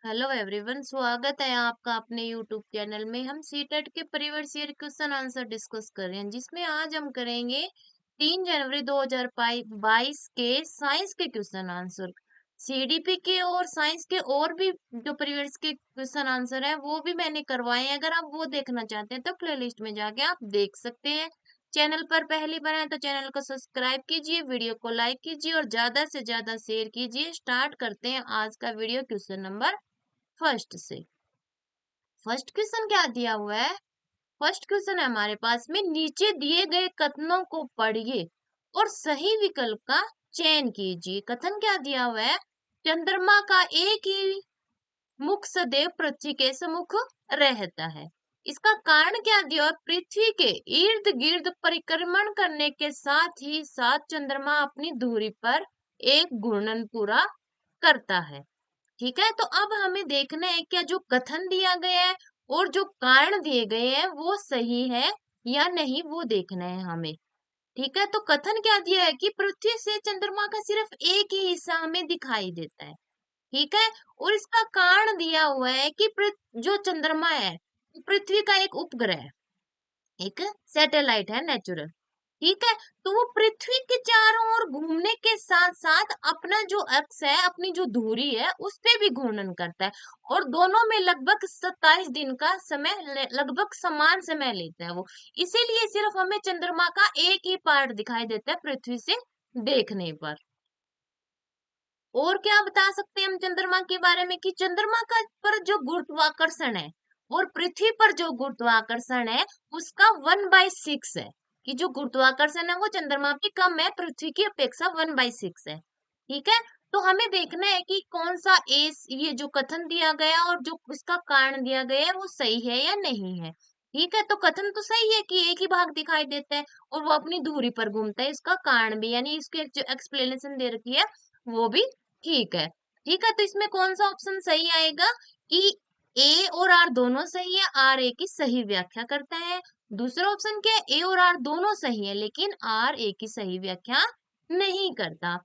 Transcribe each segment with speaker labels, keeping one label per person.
Speaker 1: Hello everyone, स्वागत है आपका अपने यूट्यूब चैनल में। हम सीटेट के previous year question answer discuss कर रहे हैं, जिसमें आज हम करेंगे 3 जनवरी 2022 के साइंस के क्वेश्चन आंसर। सीडीपी के और साइंस के और भी जो प्रीवियस के क्वेश्चन आंसर है वो भी मैंने करवाए हैं। अगर आप वो देखना चाहते हैं तो प्लेलिस्ट में जाके आप देख सकते हैं। चैनल पर पहली बार है तो चैनल को सब्सक्राइब कीजिए, वीडियो को लाइक कीजिए और ज्यादा से ज्यादा शेयर कीजिए। स्टार्ट करते हैं आज का वीडियो क्वेश्चन नंबर फर्स्ट से। फर्स्ट क्वेश्चन क्या दिया हुआ है? फर्स्ट क्वेश्चन है हमारे पास में, नीचे दिए गए कथनों को पढ़िए और सही विकल्प का चयन कीजिए। कथन क्या दिया हुआ है? चंद्रमा का एक ही मुख सदैव पृथ्वी के सम्मुख रहता है। इसका कारण क्या दिया है? पृथ्वी के इर्द गिर्द परिक्रमण करने के साथ ही साथ चंद्रमा अपनी दूरी पर एक घूर्णन पूरा करता है। ठीक है, तो अब हमें देखना है क्या जो कथन दिया गया है और जो कारण दिए गए हैं वो सही है या नहीं, वो देखना है हमें। ठीक है, तो कथन क्या दिया है कि पृथ्वी से चंद्रमा का सिर्फ एक ही हिस्सा हमें दिखाई देता है। ठीक है, और इसका कारण दिया हुआ है कि जो चंद्रमा है पृथ्वी का एक उपग्रह है, एक सैटेलाइट है नेचुरल। ठीक है, तो वो पृथ्वी के चारों ओर घूमने के साथ साथ अपना जो अक्ष है, अपनी जो धुरी है, उस पे भी घूर्णन करता है। और दोनों में लगभग 27 दिन का समय, लगभग समान समय लेता है वो। इसीलिए सिर्फ हमें चंद्रमा का एक ही पार्ट दिखाई देता है पृथ्वी से देखने पर। और क्या बता सकते हैं हम चंद्रमा के बारे में कि चंद्रमा का पर जो गुरुत्वाकर्षण है और पृथ्वी पर जो गुरुत्वाकर्षण है उसका 1/6 है। कि जो गुरुत्वाकर्षण है वो चंद्रमा पे कम है, पृथ्वी की अपेक्षा 1/6 है। ठीक है, तो हमें देखना है कि कौन सा ये जो कथन दिया गया और जो इसका कारण दिया गया है वो सही है या नहीं है। ठीक है, तो कथन तो सही है कि एक ही भाग दिखाई देता है और वो अपनी धुरी पर घूमता है। इसका कारण भी यानी इसकी जो एक्सप्लेनेशन दे रखी है वो भी ठीक है। ठीक है, तो इसमें कौन सा ऑप्शन सही आएगा कि ए और आर दोनों सही है, आर ए की सही व्याख्या करता है। दूसरा ऑप्शन क्या है? ए और आर दोनों सही है लेकिन आर ए की सही व्याख्या नहीं करता।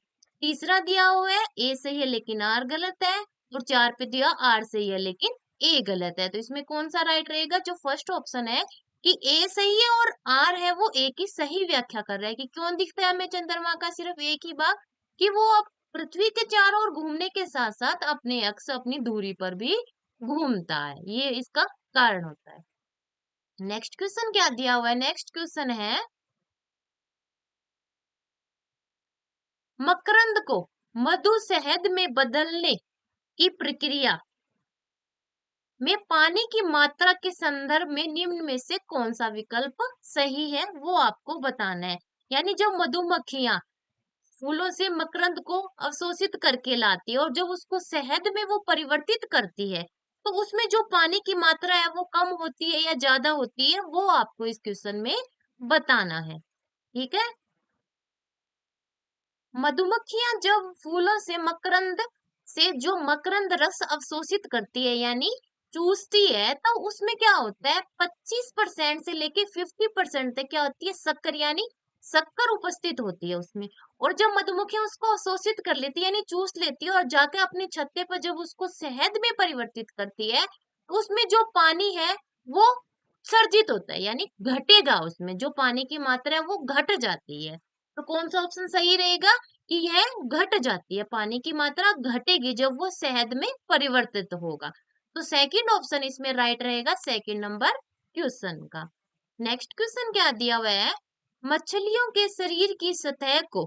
Speaker 1: तीसरा दिया हुआ है ए सही है लेकिन आर गलत है। और 4 पे दिया आर सही है लेकिन ए गलत है। तो इसमें कौन सा राइट रहेगा? जो फर्स्ट ऑप्शन है कि ए सही है और आर है वो ए की सही व्याख्या कर रहा है कि क्यों दिखता है हमें चंद्रमा का सिर्फ एक ही भाग, कि वो पृथ्वी के चारों ओर घूमने के साथ साथ अपने अक्ष, अपनी दूरी पर भी घूमता है, ये इसका कारण होता है। नेक्स्ट क्वेश्चन क्या दिया हुआ है? नेक्स्ट क्वेश्चन है, मकरंद को मधु शहद में बदलने की प्रक्रिया में पानी की मात्रा के संदर्भ में निम्न में से कौन सा विकल्प सही है, वो आपको बताना है। यानी जब मधुमक्खियां फूलों से मकरंद को अवशोषित करके लाती है और जब उसको शहद में वो परिवर्तित करती है, तो उसमें जो पानी की मात्रा है वो कम होती है या ज्यादा होती है, वो आपको इस क्वेश्चन में बताना है। ठीक है, मधुमक्खियां जब फूलों से मकरंद से जो मकरंद रस अवशोषित करती है यानी चूसती है, तो उसमें क्या होता है 25% से लेके 50% तक क्या होती है शक्कर, यानी शक्कर उपस्थित होती है उसमें। और जब मधुमक्खियां उसको अवशोषित कर लेती है यानी चूस लेती है और जाके अपने छत्ते पर जब उसको शहद में परिवर्तित करती है, तो उसमें जो पानी है वो सर्जित होता है यानी घटेगा, उसमें जो पानी की मात्रा है वो घट जाती है। तो कौन सा ऑप्शन सही रहेगा कि यह घट जाती है, पानी की मात्रा घटेगी जब वो शहद में परिवर्तित होगा। तो सेकंड ऑप्शन इसमें राइट रहेगा, सेकंड नंबर क्वेश्चन का। नेक्स्ट क्वेश्चन क्या दिया हुआ है, मछलियों के शरीर की सतह को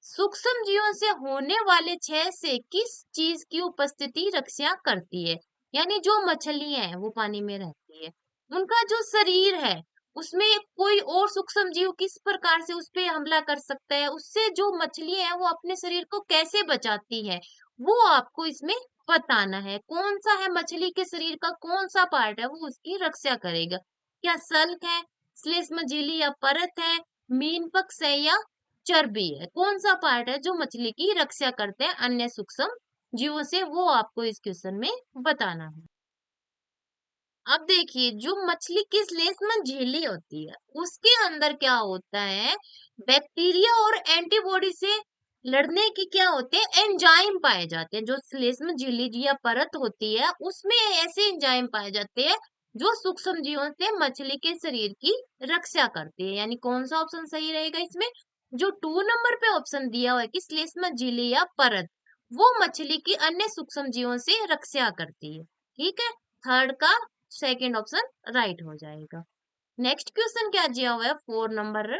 Speaker 1: सूक्ष्म जीवों से होने वाले क्षय से किस चीज की उपस्थिति रक्षा करती है। यानी जो मछलियां हैं वो पानी में रहती है, उनका जो शरीर है उसमें कोई और सूक्ष्म जीव किस प्रकार से उस पे हमला कर सकता है, उससे जो मछलियां हैं वो अपने शरीर को कैसे बचाती है, वो आपको इसमें बताना है। कौन सा है मछली के शरीर का कौन सा पार्ट है वो उसकी रक्षा करेगा? क्या सल्क है, श्लेष्म झिल्ली या परत है, मीन पक्ष है या चर्बी है? कौन सा पार्ट है जो मछली की रक्षा करते हैं अन्य सूक्ष्म जीवों से, वो आपको इस क्वेश्चन में बताना है। अब देखिए, जो मछली की श्लेष्म झिल्ली होती है उसके अंदर क्या होता है, बैक्टीरिया और एंटीबॉडी से लड़ने की क्या होते हैं, एंजाइम पाए जाते हैं। जो श्लेष्म झिल्ली या परत होती है उसमें ऐसे एंजाइम पाए जाते हैं जो सूक्ष्म जीवों से मछली के शरीर की रक्षा करते हैं। यानी कौन सा ऑप्शन सही रहेगा इसमें? जो 2 नंबर पे ऑप्शन दिया हुआ है कि श्लेष्म झिल्ली या परत, वो मछली की अन्य सूक्ष्म जीवों से रक्षा करती है। ठीक है, थर्ड का सेकंड ऑप्शन राइट हो जाएगा। नेक्स्ट क्वेश्चन क्या दिया हुआ है 4 नंबर।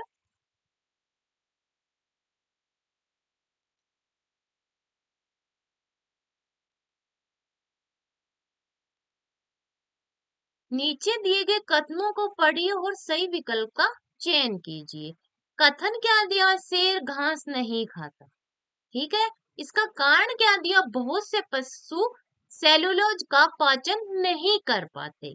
Speaker 1: नीचे दिए गए कथनों को पढ़िए और सही विकल्प का चयन कीजिए। कथन क्या दिया? शेर घास नहीं खाता। ठीक है, इसका कारण क्या दिया? बहुत से पशु सेलुलोज का पाचन नहीं कर पाते।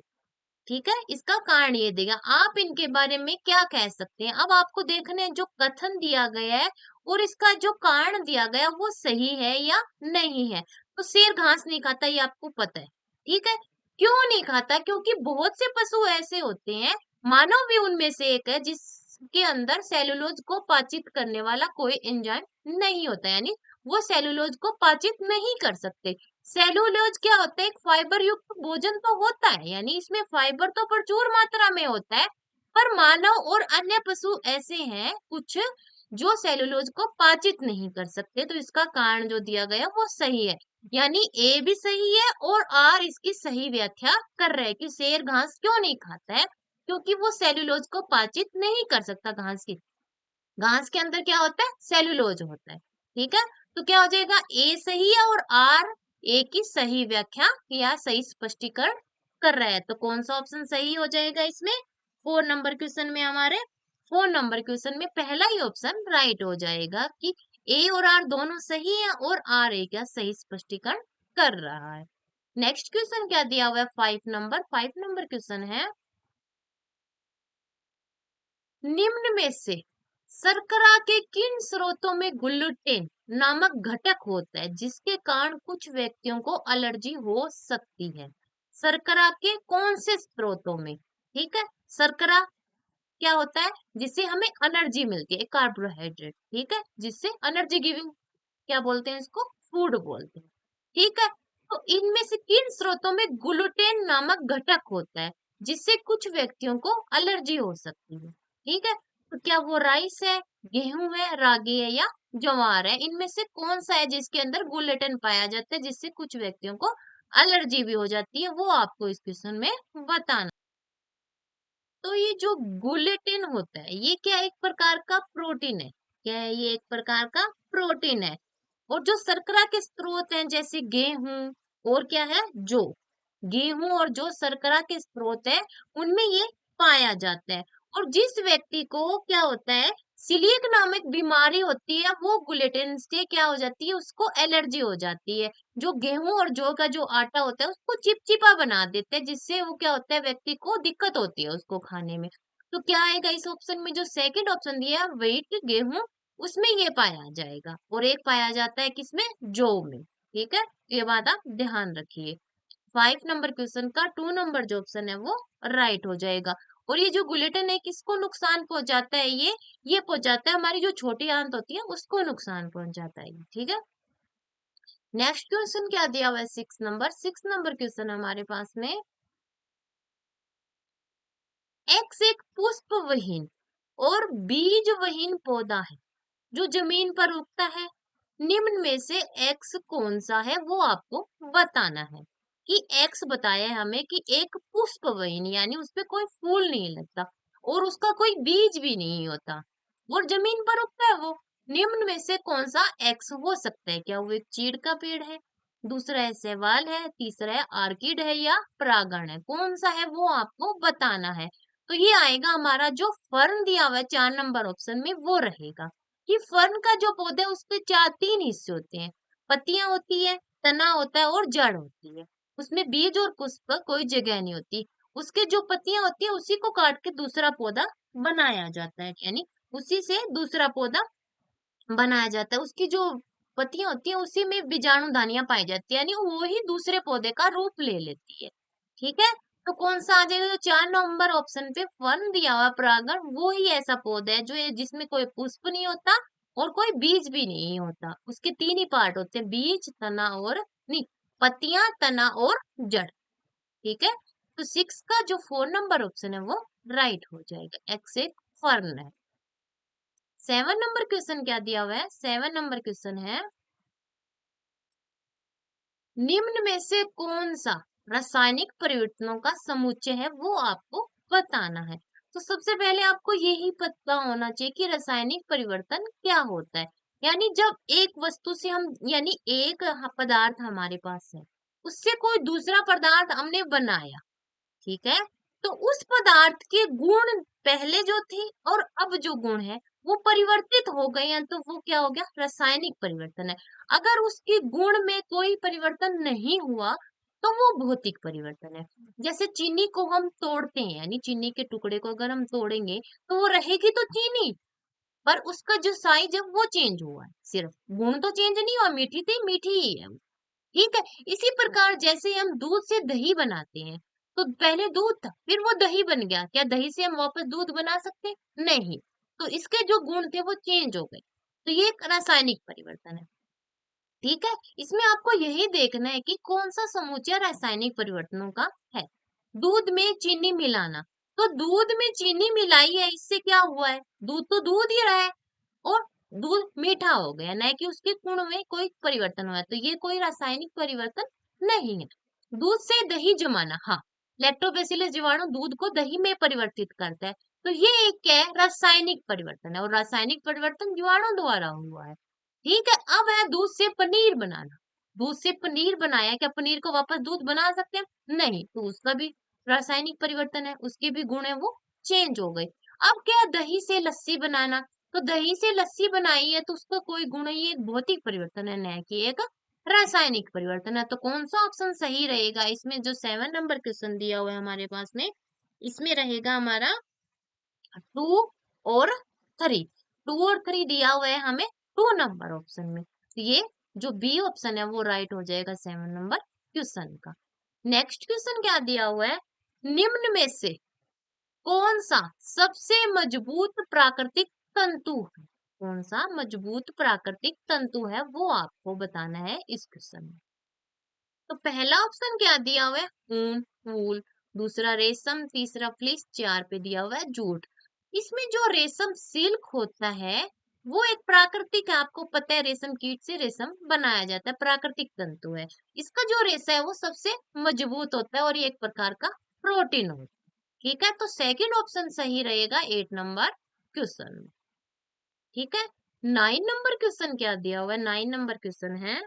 Speaker 1: ठीक है, इसका कारण ये देगा। आप इनके बारे में क्या कह सकते हैं? अब आपको देखना है जो कथन दिया गया है और इसका जो कारण दिया गया वो सही है या नहीं है। तो शेर घास नहीं खाता ये आपको पता है। ठीक है, क्यों नहीं खाता? क्योंकि बहुत से पशु ऐसे होते हैं, मानव भी उनमें से एक है, जिसके अंदर सेलुलोज को पाचित करने वाला कोई एंजाइम नहीं होता। यानी वो सेलुलोज को पाचित नहीं कर सकते। सेलुलोज क्या होता है? एक फाइबर युक्त भोजन तो होता है, यानी इसमें फाइबर तो प्रचुर मात्रा में होता है, पर मानव और अन्य पशु ऐसे हैं कुछ जो सेलुलोज को पाचित नहीं कर सकते। तो इसका कारण जो दिया गया वो सही है। यानी ए भी सही है और आर इसकी सही व्याख्या कर रहे हैं कि शेर घास क्यों नहीं खाता है, क्योंकि वो सेलुलोज को पाचित नहीं कर सकता। घास के अंदर क्या होता है? सेलुलोज होता है। ठीक है, तो क्या हो जाएगा? ए सही है और आर ए की सही व्याख्या या सही स्पष्टीकरण कर रहा है। तो कौन सा ऑप्शन सही हो जाएगा इसमें? 4 नंबर क्वेश्चन में हमारे 4 नंबर क्वेश्चन में पहला ही ऑप्शन राइट हो जाएगा कि ए और आर दोनों सही है और आर ए का सही स्पष्टीकरण कर रहा है। नेक्स्ट क्वेश्चन क्या दिया हुआ है? 5 नंबर क्वेश्चन है, निम्न में से शर्करा के किन स्रोतों में ग्लूटेन नामक घटक होता है जिसके कारण कुछ व्यक्तियों को एलर्जी हो सकती है? शर्करा के कौन से स्रोतों में? ठीक है, शर्करा क्या होता है? जिससे हमें एनर्जी मिलती है, कार्बोहाइड्रेट। ठीक है, जिससे एनर्जी गिविंग क्या बोलते हैं इसको? फूड बोलते हैं। ठीक है, तो इनमें से किन स्रोतों में ग्लूटेन नामक घटक होता है जिससे कुछ व्यक्तियों को एलर्जी हो सकती है? ठीक है, तो क्या वो राइस है, गेहूं है, रागी है या ज्वार है? इनमें से कौन सा है जिसके अंदर ग्लूटेन पाया जाता है जिससे कुछ व्यक्तियों को एलर्जी भी हो जाती है? वो आपको इस क्वेश्चन में बताना। तो ये जो ग्लूटेन होता है ये क्या एक प्रकार का प्रोटीन है? क्या है? ये एक प्रकार का प्रोटीन है। और जो शर्करा के स्रोत हैं जैसे गेहूं और क्या है, जो गेहूं और जो शर्करा के स्रोत है उनमें ये पाया जाता है। और जिस व्यक्ति को क्या होता है, सीलिएक नामक बीमारी होती है, वो ग्लूटेन से क्या हो जाती है, उसको एलर्जी हो जाती है। जो गेहूं और जौ का जो आटा होता है उसको चिपचिपा बना देते हैं, जिससे वो क्या होता है, व्यक्ति को दिक्कत होती है उसको खाने में। तो क्या आएगा इस ऑप्शन में? जो सेकंड ऑप्शन दिया है व्हीट, गेहूं, उसमें ये पाया जाएगा। और एक पाया जाता है किसमें? जौ में। ठीक है, ये बात आप ध्यान रखिए। 5 नंबर क्वेश्चन का 2 नंबर जो ऑप्शन है वो राइट हो जाएगा। और ये जो ग्लूटेन है किसको नुकसान पहुंचाता है? ये पहुंचाता है हमारी जो छोटी आंत होती है उसको नुकसान पहुंचाता है। ठीक है, नेक्स्ट क्वेश्चन क्या दिया हुआ है? 6 नंबर क्वेश्चन हमारे पास में, एक्स एक पुष्पविहीन और बीजविहीन पौधा है जो जमीन पर उगता है। निम्न में से एक्स कौन सा है वो आपको बताना है। कि एक्स बताया है हमें कि एक पुष्पवहीन यानी उसपे कोई फूल नहीं लगता और उसका कोई बीज भी नहीं होता और जमीन पर उगता है वो। निम्न में से कौन सा एक्स हो सकता है? क्या वो एक चीड़ का पेड़ है, दूसरा है शैवाल है, तीसरा है आर्किड है या परागण है? कौन सा है वो आपको बताना है। तो ये आएगा हमारा जो फर्न दिया हुआ है 4 नंबर ऑप्शन में वो रहेगा। कि फर्न का जो पौधा है उसके चार तीन हिस्से होते हैं, पत्तियां होती है, तना होता है और जड़ होती है। उसमें बीज और पुष्प कोई जगह नहीं होती। उसके जो पत्तियां होती है उसी को काट के दूसरा पौधा बनाया जाता है, यानी उसी से दूसरा पौधा बनाया जाता है। उसकी जो पत्तियां होती हैं उसी में बीजाणु दानियां पाई जाती है, यानी वो ही दूसरे पौधे का रूप ले लेती है। ठीक है, तो कौन सा आ जाएगा? जो 4 नंबर ऑप्शन पे फर्न दिया हुआ परागण, वो ही ऐसा पौधा है जो जिसमें कोई पुष्प नहीं होता और कोई बीज भी नहीं होता। उसके तीन ही पार्ट होते हैं, बीज, तना और नहीं, पत्तियां, तना और जड़। ठीक है, तो 6 का जो 4 नंबर ऑप्शन है वो राइट हो जाएगा। एक्स एक फर्न है। 7 नंबर क्वेश्चन क्या दिया हुआ है? 7 नंबर क्वेश्चन है, निम्न में से कौन सा रासायनिक परिवर्तनों का समुच्चय है वो आपको बताना है। तो सबसे पहले आपको यही पता होना चाहिए कि रासायनिक परिवर्तन क्या होता है। यानी जब एक वस्तु से हम, यानी एक पदार्थ हमारे पास है, उससे कोई दूसरा पदार्थ हमने बनाया, ठीक है, तो उस पदार्थ के गुण पहले जो थे और अब जो गुण है वो परिवर्तित हो गए हैं, तो वो क्या हो गया? रासायनिक परिवर्तन है। अगर उसके गुण में कोई परिवर्तन नहीं हुआ तो वो भौतिक परिवर्तन है। जैसे चीनी को हम तोड़ते हैं, यानी चीनी के टुकड़े को अगर हम तोड़ेंगे तो वो रहेगी तो चीनी, पर उसका जो साइज है वो चेंज हुआ है, सिर्फ गुण तो चेंज नहीं हुआ, मीठी थी मीठी ही है। ठीक है, इसी प्रकार जैसे हम दूध से दही बनाते हैं, तो पहले दूध था फिर वो दही बन गया, क्या दही से हम वापस दूध बना सकते? नहीं। तो इसके जो गुण थे वो चेंज हो गए, तो ये एक रासायनिक परिवर्तन है। ठीक है, इसमें आपको यही देखना है कि कौन सा समुच्चय रासायनिक परिवर्तनों का है। दूध में चीनी मिलाना, तो दूध में चीनी मिलाई है, इससे क्या हुआ है? दूध तो दूध ही रहा है और दूध मीठा हो गया, न कि उसके गुण में कोई परिवर्तन हुआ है, तो ये कोई रासायनिक परिवर्तन नहीं है। दूध से दही जमाना, हाँ, लैक्टोबैसिलस जीवाणु दूध को दही में परिवर्तित करता है, तो ये एक क्या है? रासायनिक परिवर्तन है, और रासायनिक परिवर्तन जीवाणु द्वारा हुआ है। ठीक है, अब है दूध से पनीर बनाना। दूध से पनीर बनाया, क्या पनीर को वापस दूध बना सकते हैं? नहीं, तो उसका भी रासायनिक परिवर्तन है, उसके भी गुण है वो चेंज हो गए। अब क्या है? दही से लस्सी बनाना, तो दही से लस्सी बनाई है तो उसका कोई गुण है, ये एक भौतिक परिवर्तन है, न कि एक रासायनिक परिवर्तन है। तो कौन सा ऑप्शन सही रहेगा इसमें? जो 7 नंबर क्वेश्चन दिया हुआ है हमारे पास में, इसमें रहेगा हमारा 2 और 3। 2 और 3 दिया हुआ है हमें 2 नंबर ऑप्शन में, तो ये जो बी ऑप्शन है वो राइट हो जाएगा 7 नंबर क्वेश्चन का। नेक्स्ट क्वेश्चन क्या दिया हुआ है? निम्न में से कौन सा सबसे मजबूत प्राकृतिक तंतु है? कौन सा मजबूत प्राकृतिक तंतु है वो आपको बताना है इस क्वेश्चन में। तो पहला ऑप्शन क्या दिया हुआ है? ऊन, वूल, दूसरा रेशम, तीसरा फ्लिस, 4 पे दिया हुआ है जूट। इसमें जो रेशम सिल्क होता है वो एक प्राकृतिक है, आपको पता है रेशम कीट से रेशम बनाया जाता है, प्राकृतिक तंतु है। इसका जो रेशा है वो सबसे मजबूत होता है और ये एक प्रकार का प्रोटीन होता है। ठीक है, तो सेकंड ऑप्शन सही रहेगा 8 नंबर क्वेश्चन में। ठीक है, 9 नंबर क्वेश्चन क्या दिया हुआ है? 9 नंबर क्वेश्चन है,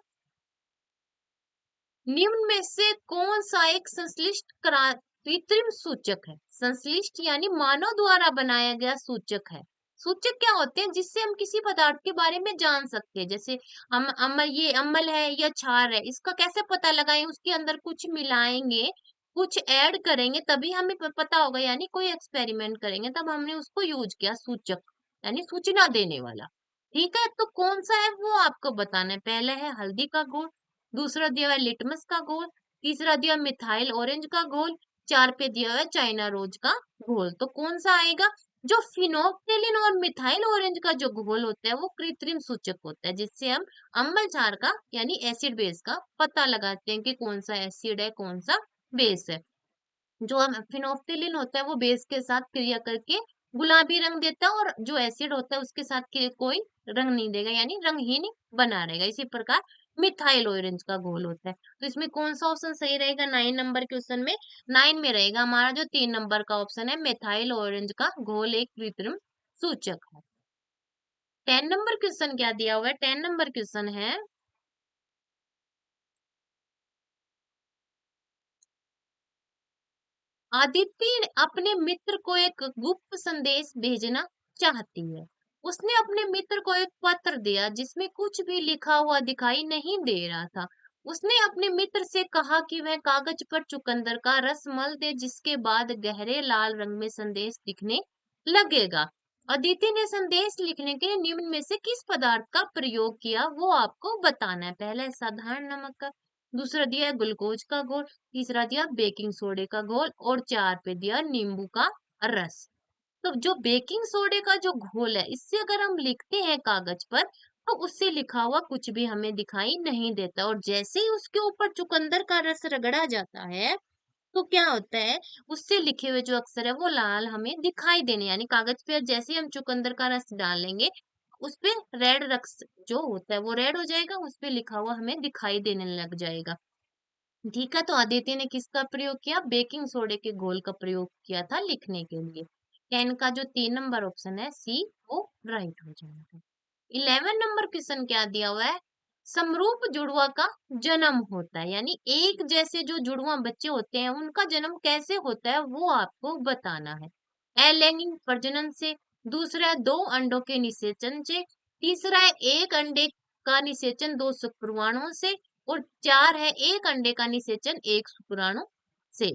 Speaker 1: निम्न में से कौन सा एक संश्लिष्ट कृत्रिम सूचक है? संश्लिष्ट यानी मानव द्वारा बनाया गया सूचक है। सूचक क्या होते हैं? जिससे हम किसी पदार्थ के बारे में जान सकते हैं। जैसे हम अम्ल, ये अम्ल है या क्षार है, इसका कैसे पता लगाएं? उसके अंदर कुछ मिलाएंगे, कुछ ऐड करेंगे तभी हमें पता होगा, यानी कोई एक्सपेरिमेंट करेंगे तब हमने उसको यूज किया, सूचक यानी सूचना देने वाला। ठीक है, तो कौन सा है वो आपको बताना है। पहले है हल्दी का गुण, दूसरा दिया हुआ है लिटमस का घोल, तीसरा दिया मिथाइल ऑरेंज का घोल, 4 पे दिया हुआ है चाइना रोज का घोल। तो कौन सा आएगा? जो फिनोक्टेलिन और मिथाइल ऑरेंज का जो घोल होता है वो कृत्रिम सूचक होता है, जिससे हम अम्ल क्षार का यानी एसिड बेस का पता लगाते हैं कि कौन सा एसिड है कौन सा बेस है। जो हम फिनोफ्थिलिन होता है वो बेस के साथ क्रिया करके गुलाबी रंग देता है, और जो एसिड होता है उसके साथ कोई रंग नहीं देगा, यानी रंगहीन बना रहेगा। इसी प्रकार मिथाइल ऑरेंज का घोल होता है। तो इसमें कौन सा ऑप्शन सही रहेगा 9 नंबर क्वेश्चन में? 9 में रहेगा हमारा जो 3 नंबर का ऑप्शन है, मिथाइल ऑरेंज का घोल एक कृत्रिम सूचक है। 10 नंबर क्वेश्चन क्या दिया हुआ है? 10 नंबर क्वेश्चन है, आदिति अपने मित्र को एक गुप्त संदेश भेजना चाहती है। उसने अपने मित्र को एक पत्र दिया जिसमें कुछ भी लिखा हुआ दिखाई नहीं दे रहा था। उसने अपने मित्र से कहा कि वह कागज पर चुकंदर का रस मल दे, जिसके बाद गहरे लाल रंग में संदेश दिखने लगेगा। अदिति ने संदेश लिखने के लिए निम्न में से किस पदार्थ का प्रयोग किया वो आपको बताना है। पहला है साधारण नमक का, दूसरा दिया है ग्लूकोज का घोल, तीसरा दिया बेकिंग सोडे का घोल, और 4 पे दिया नींबू का रस। तो जो बेकिंग सोडे का जो घोल है, इससे अगर हम लिखते हैं कागज पर, तो उससे लिखा हुआ कुछ भी हमें दिखाई नहीं देता, और जैसे ही उसके ऊपर चुकंदर का रस रगड़ा जाता है, तो क्या होता है, उससे लिखे हुए जो अक्षर है वो लाल हमें दिखाई देने, यानी कागज पे जैसे ही हम चुकंदर का रस डालेंगे, उस पे रेड रक्स जो होता है वो रेड हो जाएगा, उस पे लिखा हुआ हमें दिखाई देने लग जाएगा। ठीक है, तो अदिति ने किसका प्रयोग किया? बेकिंग सोडे के घोल का प्रयोग किया था लिखने के लिए। 10 का जो 3 नंबर ऑप्शन है सी, वो राइट हो जाएगा। 11 नंबर क्वेश्चन क्या दिया हुआ है? समरूप जुड़वा का जन्म होता है, यानी एक जैसे जो जुड़वा बच्चे होते हैं उनका जन्म कैसे होता है वो आपको बताना है। अलैंगिक प्रजनन से, दूसरा है दो अंडों के निषेचन से, तीसरा है एक अंडे का निषेचन दो शुक्राणुओं से, और 4 है एक अंडे का निषेचन एक शुक्राणु से।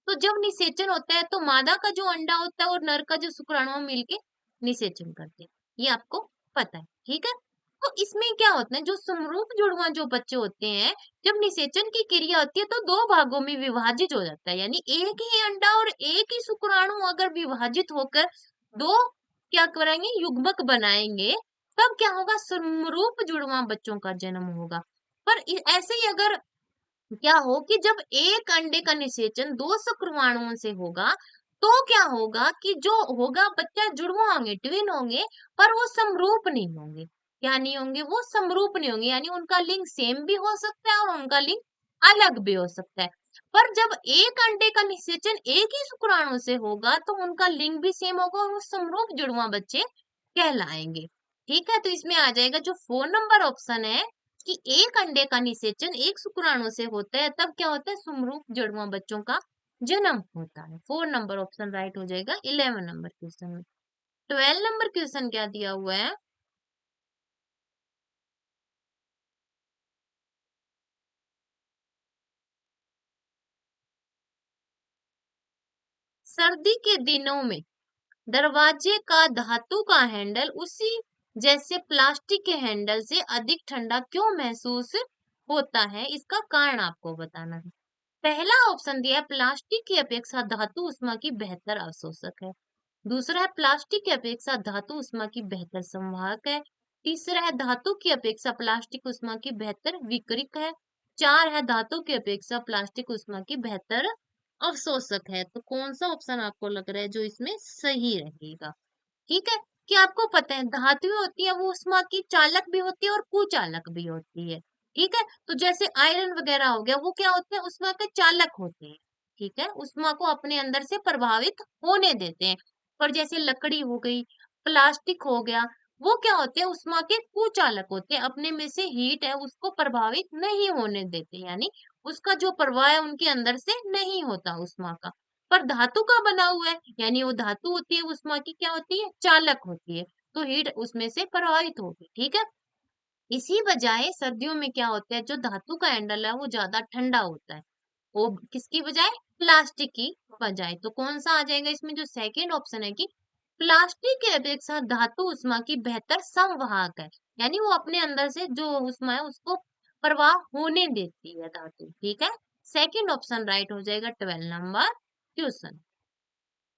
Speaker 1: तो जब निषेचन होता है तो मादा का जो अंडा होता है और नर का जो शुक्राणु मिलके निषेचन करते हैं, ये आपको पता है, ठीक है। तो इसमें क्या होता है, जो समरूप जुड़वा जो बच्चे होते हैं, जब निषेचन की क्रिया होती है तो दो भागों में विभाजित हो जाता है, यानी एक ही अंडा और एक ही शुक्राणु अगर विभाजित होकर दो क्या करेंगे, युग्मक बनाएंगे, तब क्या होगा, समरूप जुड़वा बच्चों का जन्म होगा। पर ऐसे ही अगर क्या हो कि जब एक अंडे का निषेचन दो शुक्राणुओं से होगा, तो क्या होगा कि जो होगा बच्चा जुड़वा होंगे, ट्विन होंगे, पर वो समरूप नहीं होंगे। क्या नहीं होंगे? वो समरूप नहीं होंगे, यानी उनका लिंग सेम भी हो सकता है और उनका लिंग अलग भी हो सकता है। पर जब एक अंडे का निषेचन एक ही शुक्राणु से होगा, तो उनका लिंग भी सेम होगा और वो समरूप जुड़वा बच्चे कहलाएंगे। ठीक है, तो इसमें आ जाएगा जो 4 नंबर ऑप्शन है कि एक अंडे का निषेचन एक शुक्राणु से होता है, तब क्या होता है, समरूप जुड़वा बच्चों का जन्म होता है। 4 नंबर ऑप्शन राइट हो जाएगा 11 नंबर क्वेश्चन में। 12 नंबर क्वेश्चन क्या दिया हुआ है? सर्दी के दिनों में दरवाजे का धातु का हैंडल उसी जैसे प्लास्टिक के हैंडल से अधिक ठंडा क्यों महसूस होता है? इसका कारण आपको बताना है। पहला ऑप्शन दिया है, प्लास्टिक की अपेक्षा धातु उष्मा की बेहतर अवशोषक है। दूसरा है, प्लास्टिक की अपेक्षा धातु उष्मा की बेहतर संवाहक है। तीसरा है, धातु की अपेक्षा प्लास्टिक उष्मा की बेहतर विकिरक है। 4 है, धातु की अपेक्षा प्लास्टिक उष्मा की बेहतर अवशोषक है। तो कौन सा ऑप्शन आपको लग रहा है जो इसमें सही रहेगा? ठीक है, कि आपको पता है धातुएं होती है वो उष्मा की चालक भी होती है और कुचालक भी होती है। ठीक है, तो जैसे आयरन वगैरह हो गया, वो क्या होते हैं, उष्मा के चालक होते हैं। ठीक है, उष्मा को अपने अंदर से प्रभावित होने देते हैं। पर जैसे लकड़ी हो गई, प्लास्टिक हो गया, वो क्या होते हैं, उष्मा के कुचालक होते हैं, अपने में से हीट है उसको प्रभावित नहीं होने देते, यानी उसका जो प्रवाह है उनके अंदर से नहीं होता उष्मा का। पर धातु का बना हुआ है, यानी वो धातु होती है, उष्मा की क्या होती है, चालक होती है, तो हीट उसमें से प्रवाहित होगी। ठीक है, इसी बजाय सर्दियों में क्या होता है, जो धातु का हैंडल है वो ज्यादा ठंडा होता है, वो किसकी बजाय, प्लास्टिक की बजाय। तो कौन सा आ जाएगा इसमें, जो सेकंड ऑप्शन है कि प्लास्टिक की अपेक्षा धातु उष्मा की बेहतर संवाहक है, यानी वो अपने अंदर से जो उष्मा है उसको प्रवाह होने देती है धातु। ठीक है, सेकंड ऑप्शन राइट हो जाएगा 12 नंबर क्वेश्चन।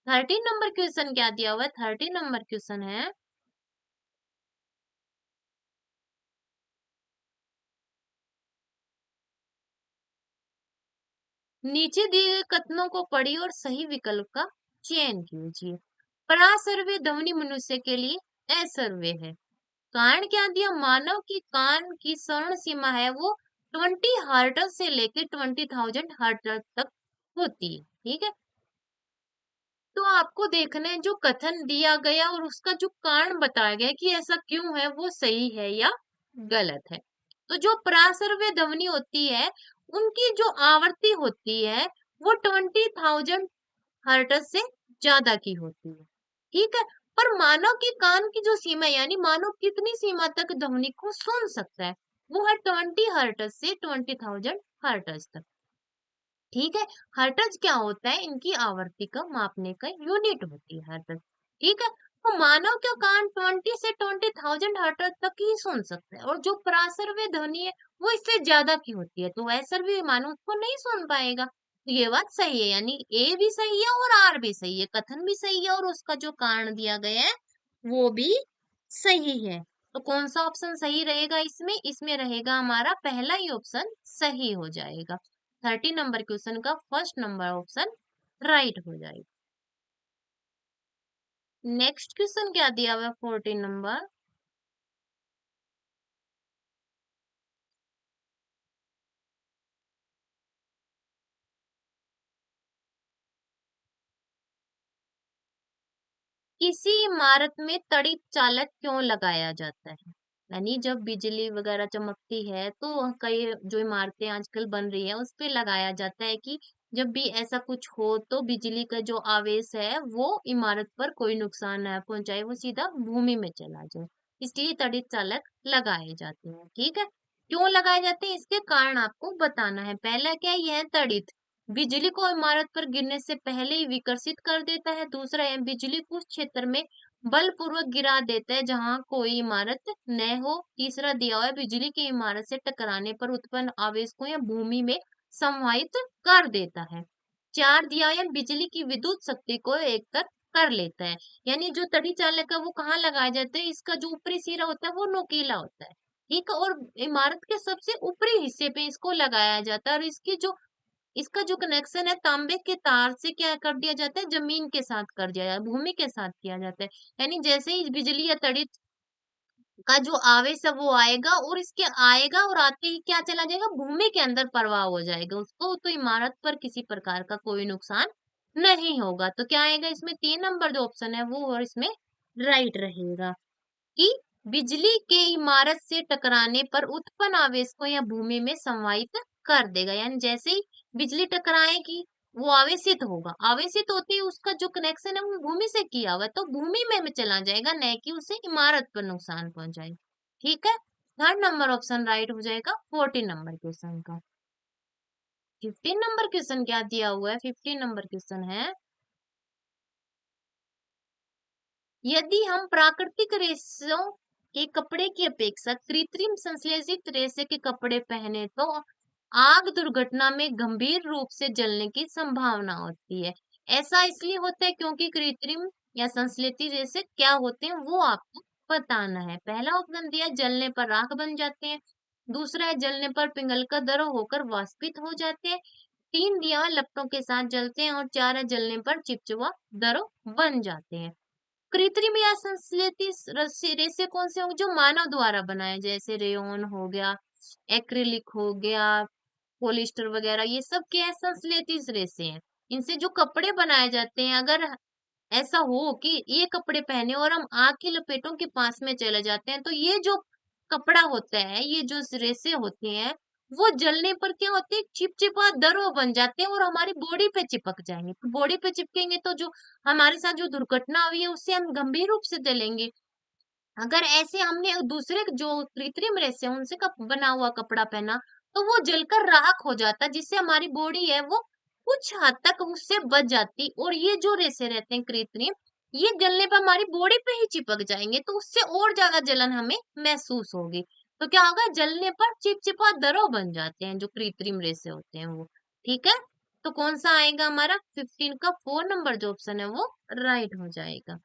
Speaker 1: 13 नंबर क्वेश्चन क्या दिया हुआ है? 13 नंबर क्वेश्चन है, नीचे दिए गए कथनों को पढ़िए और सही विकल्प का चयन कीजिए। परासर्वे ध्वनि मनुष्य के लिए असर्वे है। कारण क्या दिया, मानव की कान की श्रवण सीमा है वो 20 हर्ट्ज से लेकर 20,000 हर्ट्ज तक होती है। ठीक है, तो आपको देखना है जो कथन दिया गया और उसका जो कारण बताया गया कि ऐसा क्यों है, वो सही है या गलत है। तो जो परासर्वे ध्वनि होती है, उनकी जो आवृत्ति होती है वो 20,000 हर्ट्ज से ज्यादा की होती है। ठीक है, पर मानव की कान की जो सीमा है, यानी मानव कितनी सीमा तक ध्वनि को सुन सकता है, वो है 20 हर्ट्ज से 20,000 हर्ट्ज तक। ठीक है, हर्ट्ज क्या होता है, इनकी आवृत्ति का मापने का यूनिट होती है हर्ट्ज। ठीक है, तो मानव का कान 20 से 20,000 हर्ट्ज तक ही सुन सकता है, और जो परासर्वे ध्वनि है वो इससे ज्यादा की होती है, तो असर्वी मानव उसको नहीं सुन पाएगा। तो ये बात सही है, यानी ए भी सही है और आर भी सही है, कथन भी सही है और उसका जो कारण दिया गया है वो भी सही है। तो कौन सा ऑप्शन सही रहेगा इसमें? इसमें रहेगा हमारा पहला ही ऑप्शन सही हो जाएगा। 30 नंबर क्वेश्चन का फर्स्ट नंबर ऑप्शन राइट हो जाएगा। नेक्स्ट क्वेश्चन क्या दिया हुआ है 14 नंबर? किसी इमारत में तड़ित चालक क्यों लगाया जाता है? यानी जब बिजली वगैरह चमकती है तो कई जो इमारतें आजकल बन रही है उस पे लगाया जाता है कि जब भी ऐसा कुछ हो तो बिजली का जो आवेश है वो इमारत पर कोई नुकसान ना पहुंचाए, वो सीधा भूमि में चला जाए। इसलिए तड़ित चालक लगाए जाते हैं। ठीक है, क्यों लगाए जाते हैं इसके कारण आपको बताना है। पहला क्या है, यह तड़ित बिजली को इमारत पर गिरने से पहले ही विकसित कर देता है। दूसरा है, बिजली को उस क्षेत्र में बलपूर्वक गिरा देता है जहां कोई इमारत न हो। तीसरा दिया हुआ है, बिजली की इमारत से टकराने पर उत्पन्न आवेश को या भूमि में समाहित कर देता है। चार दिया हुआ है, बिजली की विद्युत शक्ति को एकत्र कर लेता है। यानी जो तड़ी चालक है वो कहाँ लगाया जाता है, इसका जो ऊपरी सिरा होता है वो नुकीला होता है। ठीक है, और इमारत के सबसे ऊपरी हिस्से पे इसको लगाया जाता है और इसका जो कनेक्शन है तांबे के तार से क्या कर दिया जाता है, जमीन के साथ कर दिया जाता है, भूमि के साथ किया जाता है। यानी जैसे ही बिजली या तड़ित का जो आवेश है वो आएगा और इसके आएगा और आते ही क्या चला जाएगा, भूमि के अंदर प्रवाह हो जाएगा उसको, तो इमारत पर किसी प्रकार का कोई नुकसान नहीं होगा। तो क्या आएगा इसमें, 3 नंबर जो ऑप्शन है वो और इसमें राइट रहेगा कि बिजली के इमारत से टकराने पर उत्पन्न आवेश को यह भूमि में समाहित कर देगा। यानी जैसे ही बिजली टकराएगी वो आवेशित होगा, आवेशित होते ही उसका जो कनेक्शन है वो भूमि से किया हुआ है तो भूमि में चला जाएगा, न कि उसे इमारत पर नुकसान पहुंचाएगा। ठीक है, 3rd नंबर ऑप्शन राइट हो जाएगा 14 नंबर क्वेश्चन का। 15 नंबर क्वेश्चन क्या दिया हुआ है? 15 नंबर क्वेश्चन है, यदि हम प्राकृतिक रेशों के कपड़े की अपेक्षा कृत्रिम संश्लेषित रेशे के कपड़े पहने तो आग दुर्घटना में गंभीर रूप से जलने की संभावना होती है। ऐसा इसलिए होता है क्योंकि कृत्रिम या संश्लेषित रेशे क्या होते हैं वो आपको बताना है। पहला ऑप्शन दिया है, जलने पर राख बन जाते हैं। दूसरा है, जलने पर पिघलकर द्रव होकर वाष्पित हो जाते हैं। तीन दिया है, लपटों के साथ जलते हैं। और चार है, जलने पर चिपचिपा द्रव बन जाते हैं। कृत्रिम या संश्लेषित रेशे कौन से होंगे, जो मानव द्वारा बनाए, जैसे रेयॉन हो गया, एक्रिलिक हो गया, पॉलिस्टर वगैरह, ये सब क्या है, संश्लेषित रेशे हैं। इनसे जो कपड़े बनाए जाते हैं, अगर ऐसा हो कि ये कपड़े पहने और हम आग की लपेटों के पास में चले जाते हैं तो ये जो कपड़ा होता है, ये जो रेशे होते हैं वो जलने पर क्या होते हैं, चिपचिपा दरो बन जाते हैं और हमारी बॉडी पे चिपक जाएंगे। तो बॉडी पे चिपकेंगे तो जो हमारे साथ जो दुर्घटना हुई है उससे हम गंभीर रूप से जलेंगे। अगर ऐसे हमने दूसरे जो कृत्रिम रेशे हैं उनसे बना हुआ कपड़ा पहना तो वो जलकर राख हो जाता, जिससे हमारी बॉडी है वो कुछ हद तक उससे बच जाती। और ये जो रेशे रहते हैं कृत्रिम, ये जलने पर हमारी बॉडी पे ही चिपक जाएंगे तो उससे और ज्यादा जलन हमें महसूस होगी। तो क्या होगा, जलने पर चिपचिपा द्रव बन जाते हैं जो कृत्रिम रेशे होते हैं वो। ठीक है, तो कौन सा आएगा हमारा 15 का 4 नंबर जो ऑप्शन है वो राइट हो जाएगा।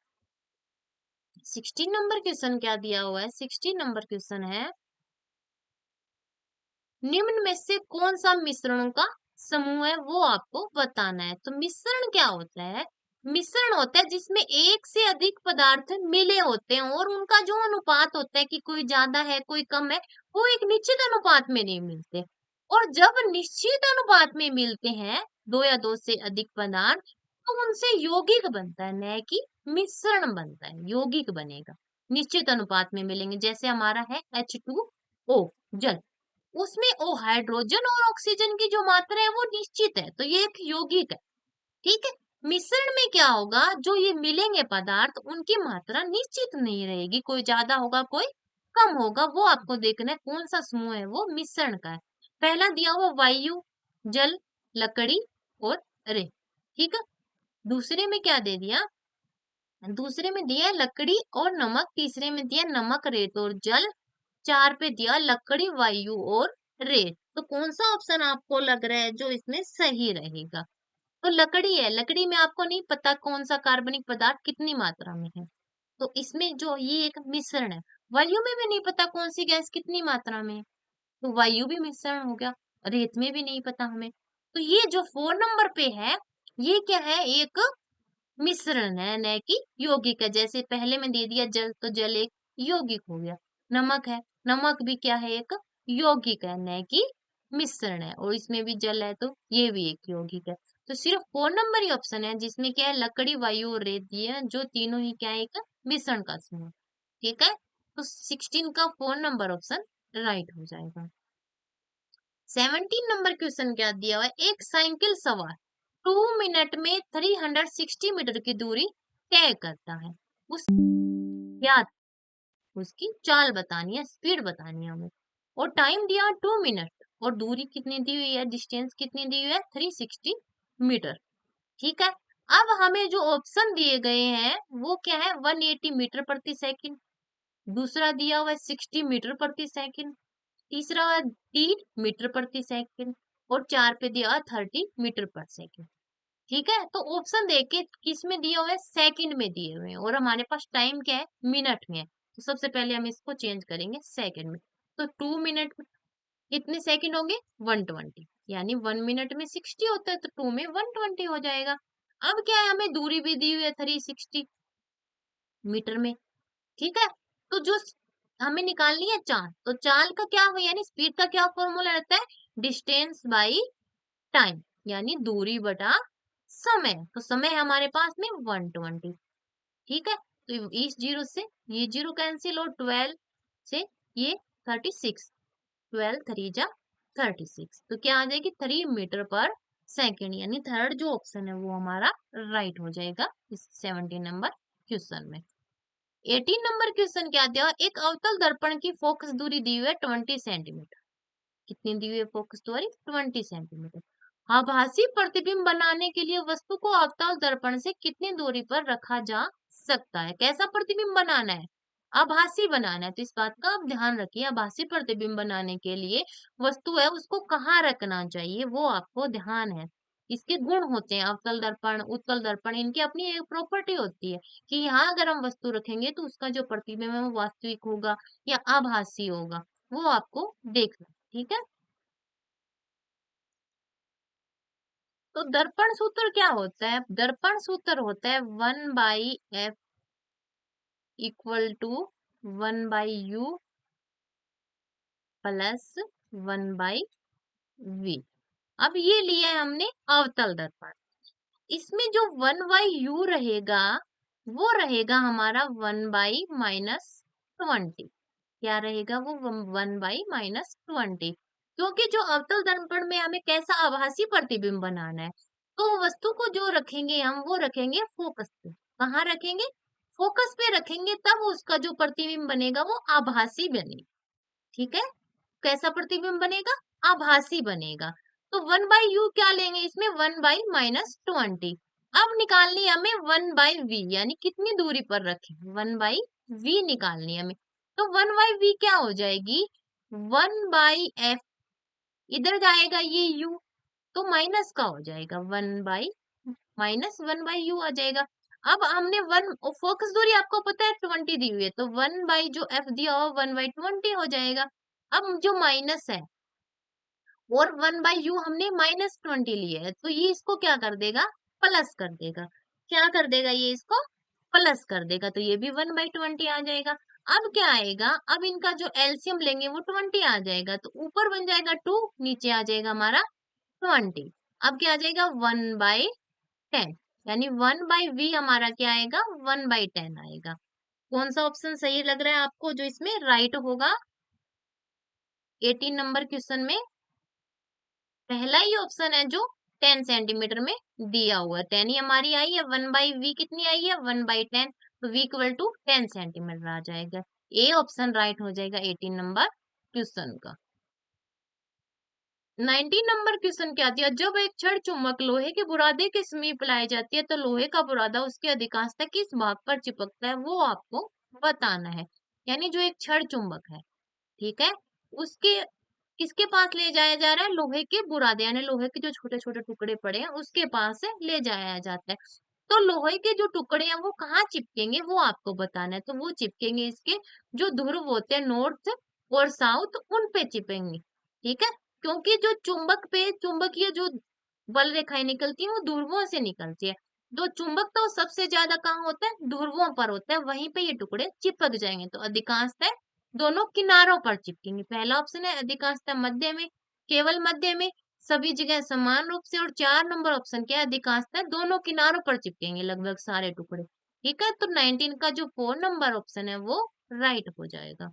Speaker 1: 16 नंबर क्वेश्चन क्या दिया हुआ है? 16 नंबर क्वेश्चन है, निम्न में से कौन सा मिश्रणों का समूह है वो आपको बताना है। तो मिश्रण क्या होता है? मिश्रण होता है जिसमें एक से अधिक पदार्थ मिले होते हैं और उनका जो अनुपात होता है कि कोई ज्यादा है कोई कम है, वो एक निश्चित अनुपात में नहीं मिलते। और जब निश्चित अनुपात में मिलते हैं दो या दो से अधिक पदार्थ, तो उनसे यौगिक बनता है, न कि मिश्रण बनता है। यौगिक बनेगा, निश्चित अनुपात में मिलेंगे। जैसे हमारा है H2O जल, उसमें ओ हाइड्रोजन और ऑक्सीजन की जो मात्रा है वो निश्चित है, तो ये एक यौगिक है। ठीक है, मिश्रण में क्या होगा, जो ये मिलेंगे पदार्थ उनकी मात्रा निश्चित नहीं रहेगी, कोई ज्यादा होगा कोई कम होगा। वो आपको देखना है कौन सा समूह है वो मिश्रण का है। पहला दिया हुआ वायु, जल, लकड़ी और रेत। ठीक है, दूसरे में क्या दे दिया, दूसरे में दिया है लकड़ी और नमक, तीसरे में दिया नमक, रेत और जल, चार पे दिया लकड़ी, वायु और रेत। तो कौन सा ऑप्शन आपको लग रहा है जो इसमें सही रहेगा? तो लकड़ी है, लकड़ी में आपको नहीं पता कौन सा कार्बनिक पदार्थ कितनी मात्रा में है, तो इसमें जो ये एक मिश्रण है। वायु में भी नहीं पता कौन सी गैस कितनी मात्रा में है, तो वायु भी मिश्रण हो गया। रेत में भी नहीं पता हमें, तो ये जो 4 नंबर पे है, ये क्या है, एक मिश्रण है, न कि यौगिक है। जैसे पहले में दे दिया जल, तो जल एक यौगिक हो गया। नमक है, नमक भी क्या है, एक यौगिक है, न कि मिश्रण है। और इसमें भी जल है, तो ये भी एक यौगिक है। तो सिर्फ 4 नंबर ही ऑप्शन है जिसमें क्या है, लकड़ी, वायु और रेत दिए हैं, जो तीनों ही क्या है, एक मिश्रण का समूह। ठीक है, तो 16 का 4 नंबर ऑप्शन राइट हो जाएगा। 17 नंबर क्वेश्चन क्या दिया हुआ है, एक साइकिल सवार 2 मिनट में 360 मीटर की दूरी तय करता है। उस क्या उसकी चाल बतानी है, स्पीड बतानी है हमें, और टाइम दिया 2 मिनट, और दूरी कितनी दी हुई है, डिस्टेंस कितनी दी हुई है, 360 मीटर। ठीक है, अब हमें जो ऑप्शन दिए गए हैं वो क्या है, 180 मीटर प्रति सेकंड, दूसरा दिया हुआ है 60 मीटर प्रति सेकंड, तीसरा 3 मीटर प्रति सेकंड, और 4 पे दिया 30 मीटर पर सेकंड। ठीक है, तो ऑप्शन देके किस में दिए हुए हैं, सेकंड में दिए हुए हैं, और हमारे पास टाइम क्या है, मिनट में है। तो सबसे पहले हम इसको चेंज करेंगे सेकंड में। तो 2 मिनट में कितने सेकंड होंगे, 120, यानी 1 मिनट में 60 होता है, तो 2 में 120 हो जाएगा। अब क्या है, हमें दूरी भी दी हुई है 360 मीटर में। ठीक है, तो जो हमें निकालनी है चाल, तो चाल का क्या हो, यानी स्पीड का क्या फॉर्मूला रहता है, डिस्टेंस बाई टाइम, यानी दूरी बटा समय। तो समय है हमारे पास में 120। ठीक है, तो इस जीरो से ये जीरो कैंसिल, और 12 से ये 36, 12 3 जा 36, तो क्या आ जाएगी, 3 मीटर पर सेकेंड, यानी थर्ड जो ऑप्शन है वो हमारा राइट हो जाएगा इस 17 नंबर क्वेश्चन में। 18 नंबर क्वेश्चन क्या दिया, एक अवतल दर्पण की फोकस दूरी दी हुई है 20 सेंटीमीटर। कितनी दी हुई है फोकस दूरी, 20 सेंटीमीटर। आभासी प्रतिबिंब बनाने के लिए वस्तु को अवतल दर्पण से कितनी दूरी पर रखा जा सकता है। कैसा प्रतिबिंब बनाना है, आभासी बनाना है, तो इस बात का आप ध्यान रखिए। आभासी प्रतिबिंब बनाने के लिए वस्तु है उसको कहाँ रखना चाहिए, वो आपको ध्यान है। इसके गुण होते हैं, अवतल दर्पण, उत्तल दर्पण, इनकी अपनी एक प्रॉपर्टी होती है कि यहाँ अगर हम वस्तु रखेंगे तो उसका जो प्रतिबिंब है वो वास्तविक होगा या आभासी होगा, वो आपको देखना है। ठीक है, तो दर्पण सूत्र क्या होता है, दर्पण सूत्र होता है 1/f equal to 1/u plus 1/v। अब ये लिया है हमने अवतल दर्पण, इसमें जो 1/u रहेगा वो रहेगा हमारा 1/-20। क्या रहेगा वो, 1/-20, क्योंकि जो अवतल दर्पण में हमें कैसा आभासी प्रतिबिंब बनाना है, तो वस्तु को जो रखेंगे हम वो रखेंगे फोकस पे। कहाँ रखेंगे, फोकस पे रखेंगे, तब उसका जो प्रतिबिंब बनेगा वो आभासी बनेगा। ठीक है, कैसा प्रतिबिंब बनेगा, आभासी बनेगा। तो 1/u क्या लेंगे इसमें, 1/-20। अब निकालनी है हमें 1/v, यानी कितनी दूरी पर रखें, 1/v निकालनी है हमें। तो 1/v क्या हो जाएगी, 1/f, इधर जाएगा ये u, तो माइनस का हो जाएगा, 1/-1/u आ जाएगा। अब हमने वन फोकस दूरी आपको पता है 20 दी हुई है, तो 1/ जो f दिया हो 1/20 हो जाएगा। अब जो माइनस है और 1/u हमने -20 लिया है, तो ये इसको क्या कर देगा, प्लस कर देगा। क्या कर देगा, ये इसको प्लस कर देगा, तो ये भी 1/20 आ जाएगा। अब क्या आएगा, अब इनका जो एलसीएम लेंगे वो 20 आ जाएगा, तो ऊपर बन जाएगा 2, नीचे आ जाएगा हमारा 20। अब क्या आ जाएगा, 1/10, यानी 1/v हमारा क्या आएगा, 1/10 आएगा। कौन सा ऑप्शन सही लग रहा है आपको जो इसमें राइट होगा 18 नंबर क्वेश्चन में, पहला ही ऑप्शन है जो 10 सेंटीमीटर में दिया हुआ है। 10 ही हमारी आई है, 1/v कितनी आई है, 1/10, तो v इक्वल टू 10 सेंटीमीटर आ जाएगा। ए ऑप्शन राइट हो जाएगा 18 नंबर क्वेश्चन का। 19 नंबर क्वेश्चन क्या दिया, जब एक छड़ चुंबक लोहे के बुरादे के समीप लाई जाती है तो लोहे का बुरादा उसके अधिकांशतः किस भाग पर चिपकता है, वो आपको बताना है। यानी जो एक छड़ चुंबक है, ठीक है, उसके किसके पास ले जाया जा रहा है? लोहे के बुरादे यानी लोहे के जो छोटे छोटे टुकड़े पड़े हैं उसके पास से ले जाया जाता है। तो लोहे के जो टुकड़े हैं वो कहाँ चिपकेंगे वो आपको बताना है। तो वो चिपकेंगे इसके जो ध्रुव होते हैं नॉर्थ और साउथ उन पे चिपकेंगे। ठीक है, क्योंकि जो चुंबक पे चुंबकीय जो बल रेखाएं निकलती है वो ध्रुवों से निकलती है। जो चुंबक तो सबसे ज्यादा कहाँ होता है? ध्रुवों पर होता है, वहीं पे ये टुकड़े चिपक जाएंगे। तो अधिकांशतः दोनों किनारों पर चिपकेंगे। पहला ऑप्शन है अधिकांशतः मध्य में, केवल मध्य में, सभी जगह समान रूप से। और 4 नंबर ऑप्शन क्या है? अधिकांशतः दोनों किनारों पर चिपकेंगे लगभग सारे टुकड़े। ठीक है, तो 19 का जो 4 नंबर ऑप्शन है वो राइट हो जाएगा।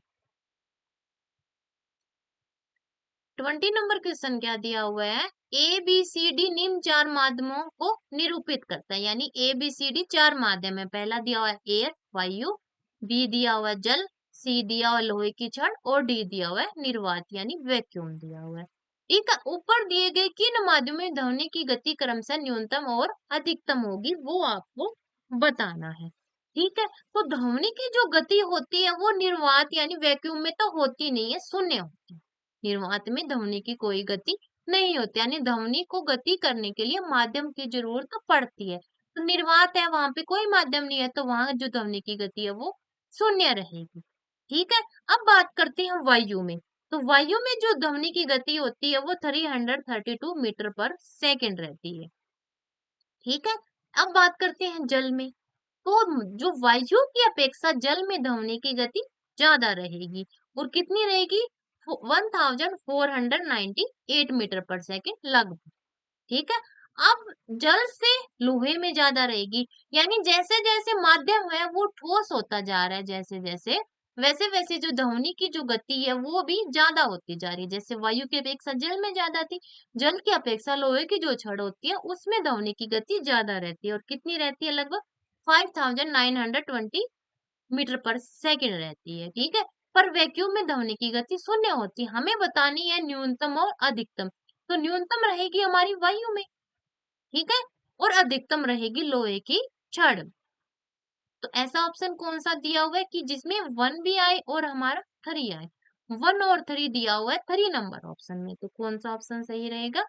Speaker 1: 20 नंबर क्वेश्चन क्या दिया हुआ है? ए बी सी डी निम्न 4 माध्यमों को निरूपित करता है। यानी ए बी सी डी 4 माध्यम है। पहला दिया हुआ है एयर वायु, बी दिया हुआ है जल, सी दिया हुआ है लोहे की छड़ और डी दिया हुआ है निर्वात यानी वैक्यूम दिया हुआ है। ठीक है, ऊपर दिए गए किन माध्यम में ध्वनि की गति क्रमशः न्यूनतम और अधिकतम होगी वो आपको बताना है। ठीक है, तो ध्वनि की जो गति होती है वो निर्वात यानी वैक्यूम में तो होती नहीं है, शून्य होती है। निर्वात में ध्वनि की कोई गति नहीं होती, यानी ध्वनि को गति करने के लिए माध्यम की जरूरत पड़ती है। तो निर्वात है, वहां पे कोई माध्यम नहीं है, तो वहां जो ध्वनि की गति है वो शून्य रहेगी। ठीक है, अब बात करते हैं वायु में। तो वायु में जो ध्वनि की गति होती है वो 332 मीटर पर सेकेंड रहती है। ठीक है, अब बात करते हैं जल में। तो जो वायु की अपेक्षा जल में ध्वनि की गति ज्यादा रहेगी और कितनी रहेगी? 1498 मीटर पर सेकेंड लगभग। ठीक है, अब जल से लोहे में ज्यादा रहेगी। यानी जैसे जैसे माध्यम है वो ठोस होता जा रहा है, जैसे जैसे वैसे वैसे जो ध्वनि की जो गति है वो भी ज्यादा होती जा रही है। जैसे वायु की अपेक्षा जल में ज्यादा थी, जल की अपेक्षा लोहे की जो छड़ होती है उसमें ध्वनि की गति ज्यादा रहती है। और कितनी रहती है? लगभग 5920 मीटर पर सेकेंड रहती है। ठीक है, पर वैक्यूम में ध्वनि की गति शून्य होती है। हमें बतानी है न्यूनतम और अधिकतम। तो न्यूनतम रहेगी हमारी वायु में, ठीक है, और अधिकतम रहेगी लोहे की छड़। तो ऐसा ऑप्शन कौन सा दिया हुआ है कि जिसमें 1 भी आए और हमारा 3 आए? 1 और 3 दिया हुआ है 3 नंबर ऑप्शन में। तो कौन सा ऑप्शन सही रहेगा?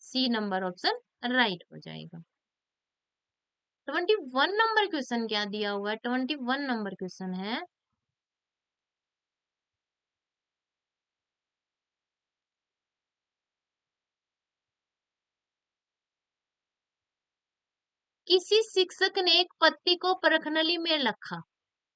Speaker 1: सी नंबर ऑप्शन राइट हो जाएगा। 21 नंबर क्वेश्चन क्या दिया हुआ है? 21 नंबर क्वेश्चन है किसी शिक्षक ने एक पत्ती को परखनली में रखा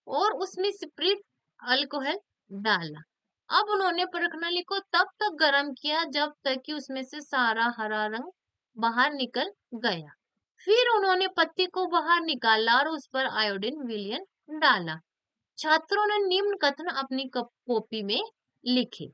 Speaker 1: और उसमें स्प्रिट अल्कोहल डाला। अब उन्होंने परखनली को तब तक गर्म किया जब तक कि उसमें से सारा हरा रंग बाहर निकल गया। फिर उन्होंने पत्ती को बाहर निकाला और उस पर आयोडीन विलयन डाला। छात्रों ने निम्न कथन अपनी कॉपी में लिखे।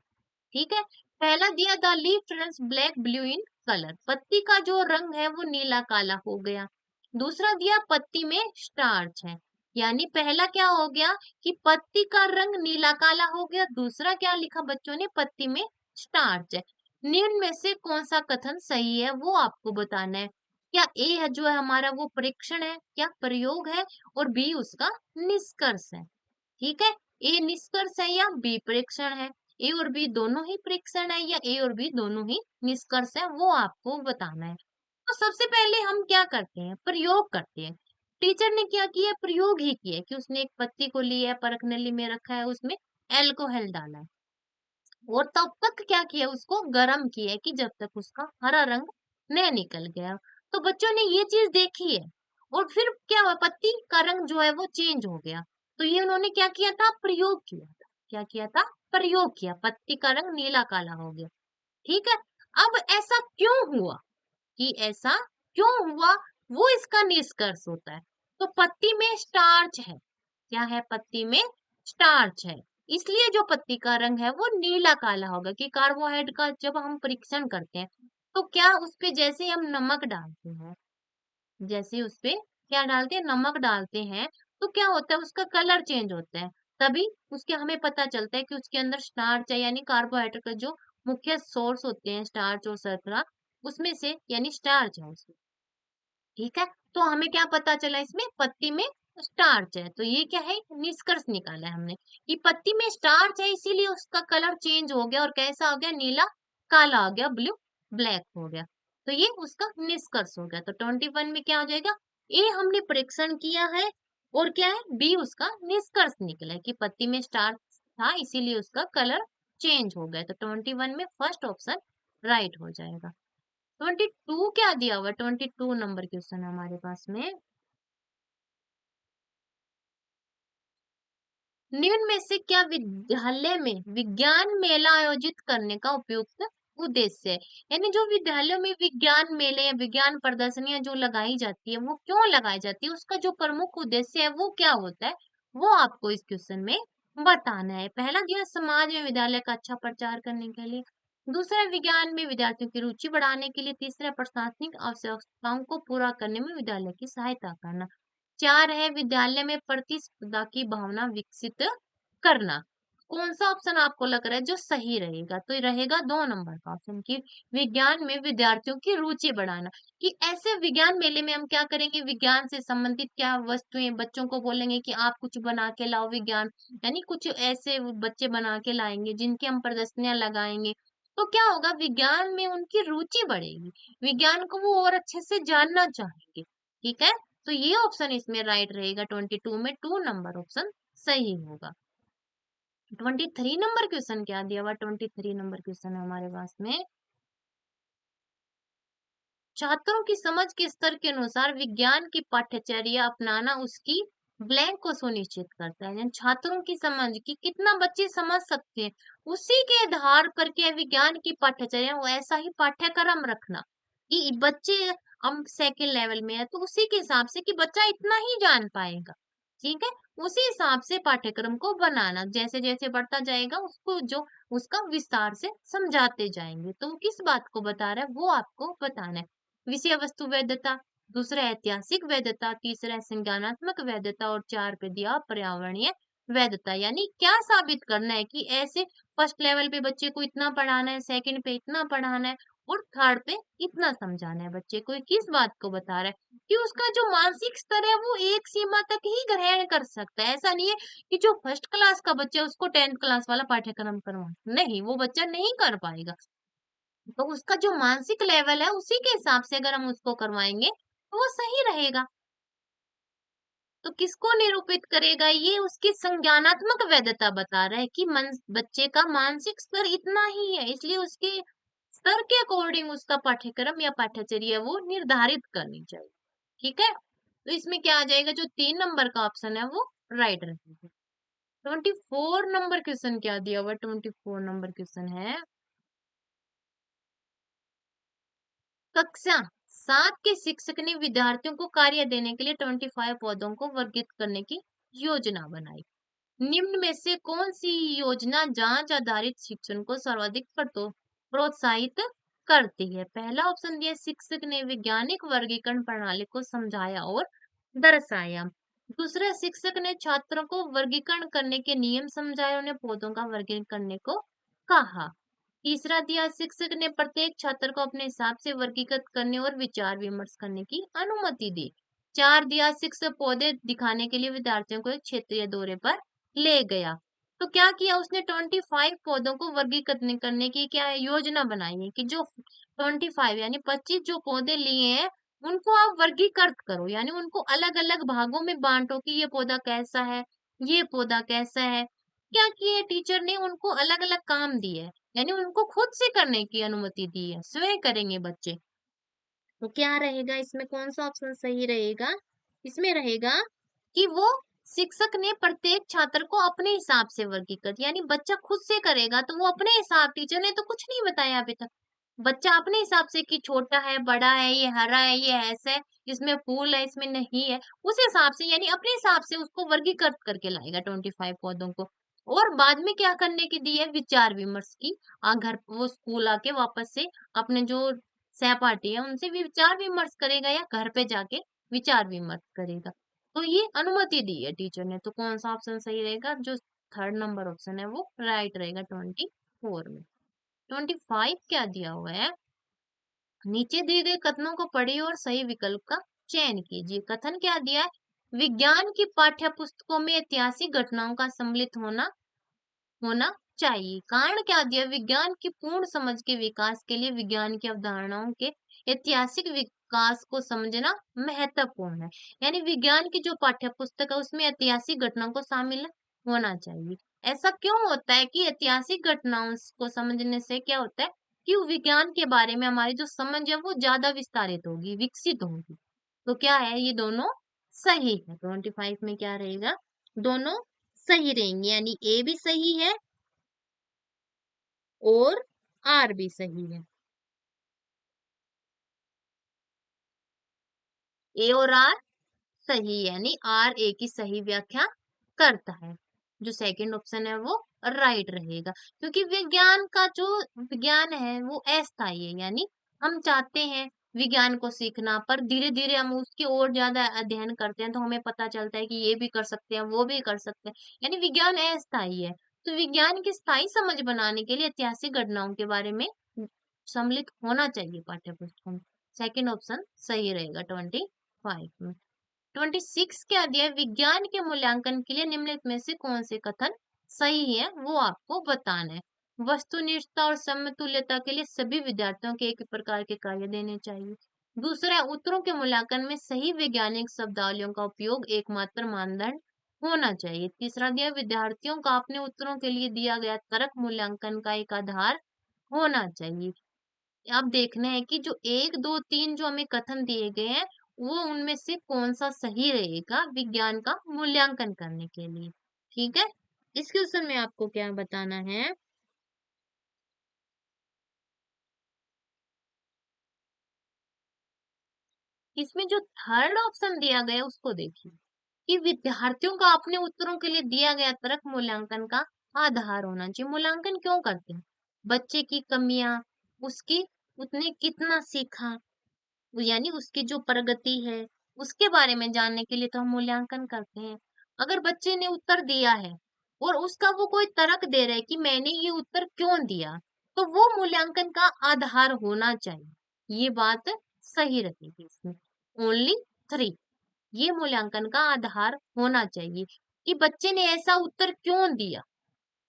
Speaker 1: ठीक है, पहला दिया the leaf turns black blue in colour, पत्ती का जो रंग है वो नीला काला हो गया। दूसरा दिया पत्ती में स्टार्च है, यानी पहला क्या हो गया कि पत्ती का रंग नीला काला हो गया। दूसरा क्या लिखा बच्चों ने? पत्ती में स्टार्च है। निम्न में से कौन सा कथन सही है वो आपको बताना है। क्या ए है जो है हमारा वो परीक्षण है, क्या प्रयोग है, और बी उसका निष्कर्ष है। ठीक है, ए निष्कर्ष है या बी प्रेक्षण है? ए और बी दोनों ही प्रेक्षण है या ए और बी दोनों ही निष्कर्ष है वो आपको बताना है। तो सबसे पहले हम क्या करते हैं? प्रयोग करते हैं। टीचर ने क्या किया? प्रयोग ही किया कि उसने एक पत्ती को लिया है, परखनली में रखा है, उसमें एल्कोहल डाला है और तब तक क्या किया? उसको गर्म किया है कि जब तक उसका हरा रंग न निकल गया। तो बच्चों ने ये चीज देखी है और फिर क्या हुआ? पत्ती का रंग जो है वो चेंज हो गया। तो ये उन्होंने क्या किया था? प्रयोग किया था। क्या किया था? प्रयोग किया, पत्ती का रंग नीला काला हो गया। ठीक है, अब ऐसा क्यों हुआ कि ऐसा क्यों हुआ वो इसका निष्कर्ष होता है। तो पत्ती में स्टार्च है। क्या है? पत्ती में स्टार्च है, इसलिए जो पत्ती का रंग है वो नीला काला होगा। कि कार्बोहाइड्रेट का जब हम परीक्षण करते हैं तो क्या उस पे जैसे हम नमक डालते हैं, जैसे उस पे क्या डालते हैं? नमक डालते हैं, तो क्या होता है? उसका कलर चेंज होता है। तभी उसके हमें पता चलता है कि उसके अंदर स्टार्च है, यानी कार्बोहाइड्रेट का जो मुख्य सोर्स होते हैं स्टार्च और शर्करा, उसमें से यानी स्टार्च है उसमें। ठीक है, तो हमें क्या पता चला? इसमें पत्ती में स्टार्च है। तो ये क्या है, निष्कर्ष निकाला है हमने कि पत्ती में स्टार्च है, इसीलिए उसका कलर चेंज हो गया और कैसा हो गया, नीला काला हो गया, ब्लू ब्लैक हो गया। तो ये उसका निष्कर्ष हो गया। तो 21 में क्या हो जाएगा, ए हमने परीक्षण किया है और क्या है, बी उसका निष्कर्ष निकला है कि पत्ती में स्टार्च था इसीलिए उसका कलर चेंज हो गया। तो 21 में फर्स्ट ऑप्शन राइट हो जाएगा। 22 क्या दिया हुआ है, 22 नंबर क्वेश्चन है हमारे पास में। निम्न में से क्या विद्यालय में विज्ञान मेला आयोजित करने का उपयुक्त उद्देश्य है। यानी जो विद्यालयों में विज्ञान मेले या विज्ञान प्रदर्शनियां जो लगाई जाती है वो क्यों लगाई जाती है, उसका जो प्रमुख उद्देश्य है वो क्या होता है, वो आपको इस क्वेश्चन में बताना है। पहला दिया समाज में विद्यालय का अच्छा प्रचार करने के लिए, दूसरा विज्ञान में विद्यार्थियों की रुचि बढ़ाने के लिए, तीसरा प्रशासनिक आवश्यकताओं को पूरा करने में विद्यालय की सहायता करना, चार है विद्यालय में प्रतिस्पर्धा की भावना विकसित करना। कौन सा ऑप्शन आपको लग रहा है जो सही रहेगा, तो ये रहेगा 2 नंबर का ऑप्शन की विज्ञान में विद्यार्थियों की रुचि बढ़ाना। कि ऐसे विज्ञान मेले में हम क्या करेंगे, विज्ञान से संबंधित क्या वस्तुएं बच्चों को बोलेंगे कि आप कुछ बना के लाओ विज्ञान, यानी कुछ ऐसे बच्चे बना के लाएंगे जिनकी हम प्रदर्शनियां लगाएंगे। तो क्या होगा, विज्ञान में उनकी रुचि बढ़ेगी, विज्ञान को वो और अच्छे से जानना चाहेंगे। ठीक है, तो ये ऑप्शन इसमें राइट रहेगा, 22 में 2 नंबर ऑप्शन सही होगा। 23 नंबर क्वेश्चन क्या दिया हुआ, 23 नंबर क्वेश्चन है हमारे पास में, छात्रों की समझ के स्तर के अनुसार विज्ञान की पाठ्यचर्या अपनाना उसकी ब्लैंक को सुनिश्चित करता है। यानी छात्रों की समझ की कितना बच्चे समझ सकते हैं, उसी के आधार पर क्या विज्ञान की पाठ्यचर्या वो ऐसा ही पाठ्यक्रम रखना कि बच्चे, हम सेकंड लेवल में है तो उसी के हिसाब से कि बच्चा इतना ही जान पाएगा। ठीक है, उसी हिसाब से पाठ्यक्रम को बनाना, जैसे जैसे बढ़ता जाएगा उसको जो उसका विस्तार से समझाते जाएंगे। तो वो किस बात को बता रहा है वो आपको बताना है। विषय वस्तु वैधता, दूसरा ऐतिहासिक वैधता, तीसरा संज्ञानात्मक वैधता और चार पे दिया पर्यावरणीय वैधता। यानी क्या साबित करना है कि ऐसे फर्स्ट लेवल पे बच्चे को इतना पढ़ाना है, सेकंड पे इतना पढ़ाना है और थर्ड पे इतना समझाना है बच्चे को। ये किस बात को बता रहा है कि उसका जो मानसिक स्तर है वो एक सीमा तक ही ग्रहण कर सकता है। ऐसा नहीं है कि जो फर्स्ट क्लास का बच्चा है उसको 10th क्लास वाला पाठ्यक्रम करवा, नहीं, वो बच्चा नहीं कर पाएगा। तो उसका जो मानसिक लेवल है उसी के हिसाब से अगर हम उसको करवाएंगे तो वो सही रहेगा। तो किसको निरूपित करेगा, ये उसकी संज्ञानात्मक वैधता बता रहा है कि बच्चे का मानसिक स्तर इतना ही है, इसलिए उसके स्तर के अकॉर्डिंग उसका पाठ्यक्रम या पाठ्यचर्या वो निर्धारित करनी चाहिए। ठीक है, तो इसमें क्या आ जाएगा, जो 3 नंबर का ऑप्शन है वो राइट रहेगा। 24 नंबर क्वेश्चन क्या दिया हुआ, 24 नंबर क्वेश्चन है, कक्षा 7 के शिक्षक ने विद्यार्थियों को कार्य देने के लिए 25 पौधों को वर्गीकृत करने की योजना बनाई। निम्न में से कौन सी योजना जांच आधारित शिक्षण को सर्वाधिक प्रोत्साहित करती है। पहला ऑप्शन दिया, शिक्षक ने वैज्ञानिक वर्गीकरण प्रणाली को समझाया और दर्शाया। दूसरा, शिक्षक ने छात्रों को वर्गीकरण करने के नियम समझाए, उन्हें पौधों का वर्गीकरण करने को कहा। तीसरा दिया, शिक्षक ने प्रत्येक छात्र को अपने हिसाब से वर्गीकृत करने और विचार विमर्श करने की अनुमति दी। चार दिया, शिक्षक पौधे दिखाने के लिए विद्यार्थियों को एक क्षेत्रीय दौरे पर ले गया। तो क्या किया उसने, 25 पौधों को वर्गीकृत करने की क्या योजना बनाई है कि जो 25 यानी 25 जो पौधे लिए हैं उनको आप वर्गीकृत करो, यानी उनको अलग अलग भागों में बांटो कि ये पौधा कैसा है, ये पौधा कैसा है। क्या किए टीचर ने, उनको अलग अलग काम दिए हैं, यानी उनको खुद से करने की अनुमति दी है, स्वयं करेंगे बच्चे। तो क्या रहेगा इसमें, कौन सा ऑप्शन सही रहेगा, इसमें रहेगा कि वो शिक्षक ने प्रत्येक छात्र को अपने हिसाब से वर्गीकृत, यानी बच्चा खुद से करेगा तो वो अपने हिसाब, टीचर ने तो कुछ नहीं बताया अभी तक, बच्चा अपने हिसाब से कि छोटा है, बड़ा है, ये हरा है, ये ऐसा है, इसमें फूल है, इसमें नहीं है, उस हिसाब से यानी अपने हिसाब से उसको वर्गीकृत करके लाएगा 25 पौधों को। और बाद में क्या करने की दी है, विचार विमर्श की, घर वो स्कूल आके वापस से अपने जो सहपाठी है उनसे भी विचार विमर्श करेगा या घर पे जाके विचार विमर्श करेगा। तो ये अनुमति दी है टीचर ने, तो कौन सा ऑप्शन सही रहेगा, जो 3rd नंबर ऑप्शन है वो राइट रहेगा 24 में। 25 क्या दिया हुआ है, नीचे दिए गए कथनों को पढ़िए और सही विकल्प का चयन कीजिए। कथन क्या दिया है, विज्ञान की पाठ्य पुस्तकों में ऐतिहासिक घटनाओं का सम्मिलित होना होना चाहिए। कारण क्या दिया? विज्ञान की पूर्ण समझ के विकास के लिए विज्ञान की अवधारणाओं के ऐतिहासिक विकास को समझना महत्वपूर्ण है। यानी विज्ञान की जो पाठ्य पुस्तक है उसमें ऐतिहासिक घटनाओं को शामिल होना चाहिए। ऐसा क्यों होता है कि ऐतिहासिक घटनाओं को समझने से क्या होता है कि विज्ञान के बारे में हमारी जो समझ है वो ज्यादा विस्तारित होगी, विकसित होगी। तो क्या है, ये दोनों सही है। 25 में क्या रहेगा? दोनों सही रहेंगे, यानी ए भी सही है और आर भी सही है। ए और आर सही है, यानी आर ए की सही व्याख्या करता है। जो सेकंड ऑप्शन है वो राइट रहेगा, क्योंकि विज्ञान का जो विज्ञान है वो अस्थायी है। यानी हम चाहते हैं विज्ञान को सीखना, पर धीरे धीरे हम उसकी और ज्यादा अध्ययन करते हैं तो हमें पता चलता है कि ये भी कर सकते हैं, वो भी कर सकते हैं। यानी विज्ञान अस्थायी है। तो विज्ञान की स्थायी समझ बनाने के लिए ऐतिहासिक घटनाओं के बारे में सम्मिलित होना चाहिए पाठ्य पुस्तकों में। सेकेंड ऑप्शन सही रहेगा 25 में। 26 क्या दिया है? विज्ञान के मूल्यांकन के लिए निम्नलिखित में से कौन से कथन सही है वो आपको बताना है। वस्तुनिष्ठता और समतुल्यता के लिए सभी विद्यार्थियों के एक ही प्रकार के कार्य देने चाहिए। दूसरा है, उत्तरों के मूल्यांकन में सही वैज्ञानिक शब्दावलियों का उपयोग एकमात्र मानदंड होना चाहिए। तीसरा दिया, विद्यार्थियों का अपने उत्तरों के लिए दिया गया तर्क मूल्यांकन का एक आधार होना चाहिए। अब देखना है कि जो 1, 2, 3 जो हमें कथन दिए गए हैं, वो उनमें से कौन-सा सही रहेगा विज्ञान का मूल्यांकन करने के लिए। ठीक है? इस क्वेश्चन में आपको क्या बताना है? इसमें जो थर्ड ऑप्शन दिया गया है उसको देखिए, कि विद्यार्थियों का अपने उत्तरों के लिए दिया गया तर्क मूल्यांकन का आधार होना चाहिए। मूल्यांकन क्यों करते हैं? बच्चे की कमियाँ, उसकी उसने कितना सीखा, यानी उसकी जो प्रगति है उसके बारे में जानने के लिए तो हम मूल्यांकन करते हैं। अगर बच्चे ने उत्तर दिया है और उसका वो कोई तर्क दे रहा है कि मैंने ये उत्तर क्यों दिया, तो वो मूल्यांकन का आधार होना चाहिए। ये बात सही रहेगी इसमें। ओनली 3, ये मूल्यांकन का आधार होना चाहिए कि बच्चे ने ऐसा उत्तर क्यों दिया,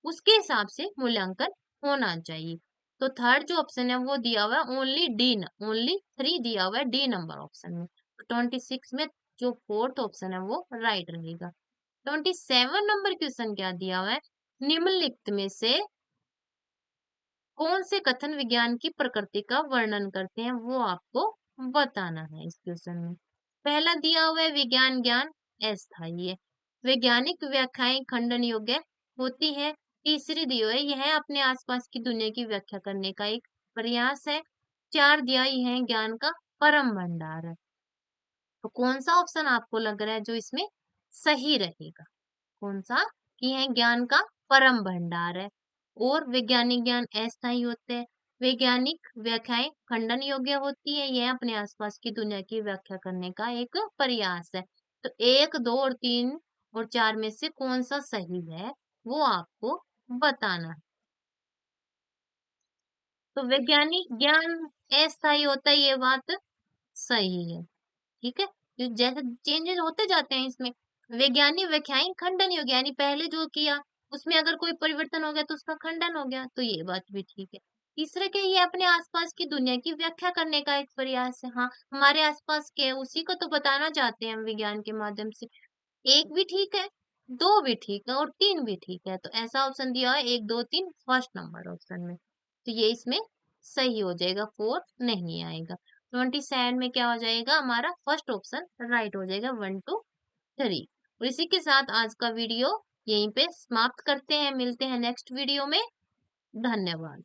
Speaker 1: उसके हिसाब से मूल्यांकन होना चाहिए। तो थर्ड जो ऑप्शन है वो दिया हुआ है ओनली डी, ओनली 3 दिया हुआ है डी नंबर ऑप्शन में। 26 में जो फोर्थ ऑप्शन है वो राइट रहेगा। 27 नंबर क्वेश्चन क्या दिया हुआ है? निम्नलिखित में से कौन से कथन विज्ञान की प्रकृति का वर्णन करते हैं वो आपको बताना है इस क्वेश्चन में। पहला दिया हुआ है विज्ञान ज्ञान अस्थायी है, वैज्ञानिक व्याख्याएं खंडन योग्य होती है। तीसरी दी हुई है यह अपने आसपास की दुनिया की व्याख्या करने का एक प्रयास है। 4 दिया यह है ज्ञान का परम भंडार है। तो कौन सा ऑप्शन आपको लग रहा है जो इसमें सही रहेगा? कौन सा? कि है ज्ञान का परम भंडार है और वैज्ञानिक ज्ञान अस्थायी होते हैं। वैज्ञानिक व्याख्याएं खंडन योग्य होती है, यह अपने आसपास की दुनिया की व्याख्या करने का एक प्रयास है। तो 1, 2 और 3 और 4 में से कौन सा सही है वो आपको बताना है। तो वैज्ञानिक ज्ञान अस्थायी होता है, ये बात सही है। ठीक है? तो जैसे चेंजेस होते जाते हैं इसमें। वैज्ञानिक व्याख्याएं खंडन योग्य, यानी पहले जो किया उसमें अगर कोई परिवर्तन हो गया तो उसका खंडन हो गया, तो ये बात भी ठीक है। तीसरे के ये अपने आसपास की दुनिया की व्याख्या करने का एक प्रयास है। हाँ, हमारे आसपास क्या है उसी को तो बताना चाहते हैं हम विज्ञान के माध्यम से। एक भी ठीक है, दो भी ठीक है और तीन भी ठीक है। तो ऐसा ऑप्शन दिया है 1, 2, 3 फर्स्ट नंबर ऑप्शन में। तो ये इसमें सही हो जाएगा, फोर्थ नहीं आएगा। 27 में क्या हो जाएगा? हमारा फर्स्ट ऑप्शन राइट हो जाएगा, 1, 2, 3। और इसी के साथ आज का वीडियो यहीं पे समाप्त करते हैं। मिलते हैं नेक्स्ट वीडियो में। धन्यवाद।